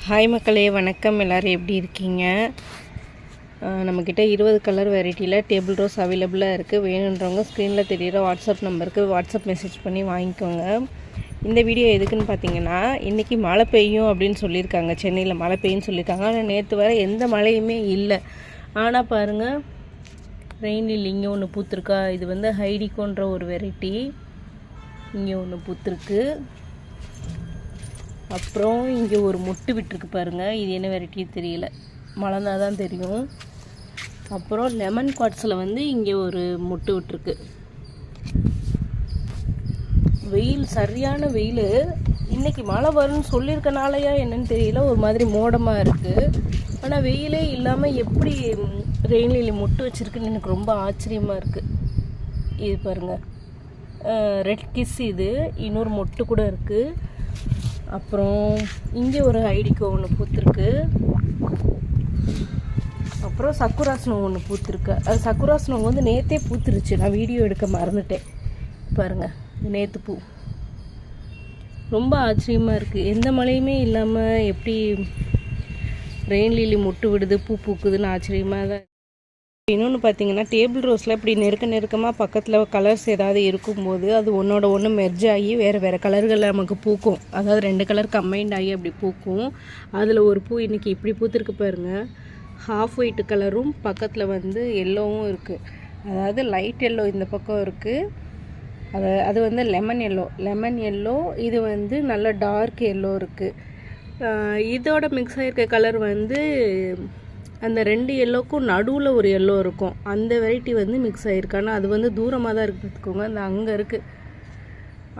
Hi மக்களே, வணக்கம். எல்லோரும் எப்படி இருக்கீங்க? நம்மக்கிட்ட 20 கலர் வெரைட்டியில் டேபிள் ரோஸ் அவைலபிளாக இருக்குது. வேணுன்றவங்க ஸ்க்ரீனில் தெரிகிற வாட்ஸ்அப் நம்பருக்கு வாட்ஸ்அப் மெசேஜ் பண்ணி வாங்கிக்கோங்க. இந்த வீடியோ எதுக்குன்னு பார்த்தீங்கன்னா, இன்றைக்கி மழை பெய்யும் அப்படின்னு சொல்லியிருக்காங்க. சென்னையில் மழை பெய்யும்னு சொல்லியிருக்காங்க. ஆனால் நேற்று வரை எந்த மழையுமே இல்லை. ஆனால் பாருங்கள், ரெயின் லில்லி இங்கே ஒன்று பூத்துருக்கா. இது வந்து ஹைடிகோன்ற ஒரு வெரைட்டி. இங்கே ஒன்று பூத்துருக்கு. அப்புறம் இங்கே ஒரு மொட்டு விட்டுருக்கு பாருங்கள். இது என்ன வெரைட்டி தெரியல, மழை தான் தெரியும். அப்புறம் லெமன் குவாட்ஸில் வந்து இங்கே ஒரு மொட்டு விட்டுருக்கு. வெயில், சரியான வெயில். இன்றைக்கி மழை வரும்னு சொல்லியிருக்கனாலையா என்னன்னு தெரியல, ஒரு மாதிரி மோடமாக இருக்குது. ஆனால் வெயிலே இல்லாமல் எப்படி ரெயின் லில்லி மொட்டு வச்சுருக்குன்னு எனக்கு ரொம்ப ஆச்சரியமாக இருக்குது. இது பாருங்கள், ரெட் கிஸ். இது இன்னொரு மொட்டு கூட இருக்குது. அப்புறம் இங்கே ஒரு ஹைடிகோ ஒன்று பூத்துருக்கு. அப்புறம் சக்குராஸ்னோ ஒன்று பூத்துருக்கு. அது சக்குராஸ்னோ வந்து நேற்றே பூத்துருச்சு, நான் வீடியோ எடுக்க மறந்துட்டேன். பாருங்கள், நேற்று பூ. ரொம்ப ஆச்சரியமாக இருக்குது. எந்த மழையுமே இல்லாமல் எப்படி ரெயின் லில்லி மொட்டு விடுது, பூ பூக்குதுன்னு ஆச்சரியமாக தான். இன்னொன்று பார்த்தீங்கன்னா, டேபிள் ரோஸில் இப்படி நெருக்கமாக பக்கத்தில் கலர்ஸ் ஏதாவது இருக்கும்போது அது ஒன்றோட ஒன்று மெர்ஜ் ஆகி வேறு கலர்களில் நமக்கு பூக்கும். அதாவது 2 கலர் கம்பைண்ட் ஆகி அப்படி பூக்கும். அதில் ஒரு பூ இன்றைக்கி இப்படி பூத்துருக்கு பாருங்கள். ஹாஃப் ஒயிட் கலரும் பக்கத்தில் வந்து எல்லோவும் இருக்குது. அதாவது லைட் எல்லோ இந்த பக்கம் இருக்குது. அது வந்து லெமன் எல்லோ. இது வந்து நல்ல டார்க் எல்லோ இருக்குது. இதோட மிக்ஸ் ஆகிருக்க கலர் வந்து அந்த 2 எல்லோக்கும் நடுவில் ஒரு எல்லோ இருக்கும். அந்த வெரைட்டி வந்து மிக்ஸ் ஆகிருக்கானா, அது வந்து தூரமாக தான் இருக்குதுக்கோங்க. அந்த அங்கே இருக்குது,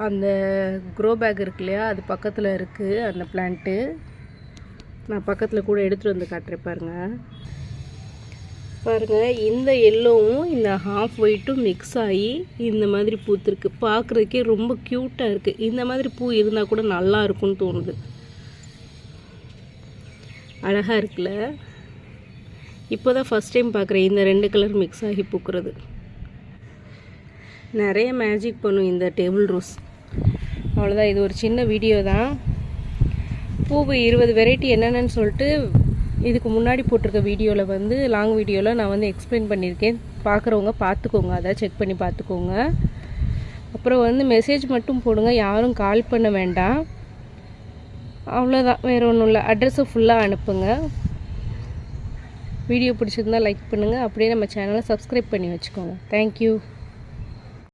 அந்த க்ரோ பேக் இருக்கு இல்லையா, அது பக்கத்தில் இருக்குது அந்த பிளான்ட்டு. நான் பக்கத்தில் கூட எடுத்துகிட்டு வந்து காட்டுறேன் பாருங்கள். இந்த எல்லோவும் இந்த ஹாஃப் ஒயிட்டும் மிக்ஸ் ஆகி இந்த மாதிரி பூத்துருக்கு. பார்க்குறதுக்கே ரொம்ப க்யூட்டாக இருக்குது. இந்த மாதிரி பூ இருந்தால் கூட நல்லா இருக்கும்னு தோணுது. அழகாக இருக்குல்ல? இப்போ தான் ஃபஸ்ட் டைம் பார்க்குறேன் இந்த 2 கலர் மிக்ஸ் ஆகி பூக்கிறது. நிறைய மேஜிக் பண்ணும் இந்த டேபிள் ரோஸ். அவ்வளோதான், இது ஒரு சின்ன வீடியோ தான். பூவு 20 வெரைட்டி என்னென்னு சொல்லிட்டு இதுக்கு முன்னாடி போட்டிருக்க வீடியோவில் வந்து லாங் வீடியோவில் நான் வந்து எக்ஸ்பிளைன் பண்ணியிருக்கேன். பார்க்குறவங்க பார்த்துக்கோங்க, அதை செக் பண்ணி பார்த்துக்கோங்க. அப்புறம் வந்து மெசேஜ் மட்டும் போடுங்க, யாரும் கால் பண்ண வேண்டாம். அவ்வளோதான், வேறு ஒன்றும் இல்லை. அட்ரஸை ஃபுல்லாக அனுப்புங்க. வீடியோ பிடிச்சிருந்தால் லைக் பண்ணுங்கள். அப்படியே நம்ம சேனலை சப்ஸ்கிரைப் பண்ணி வச்சுக்கோங்க. தேங்க்யூ.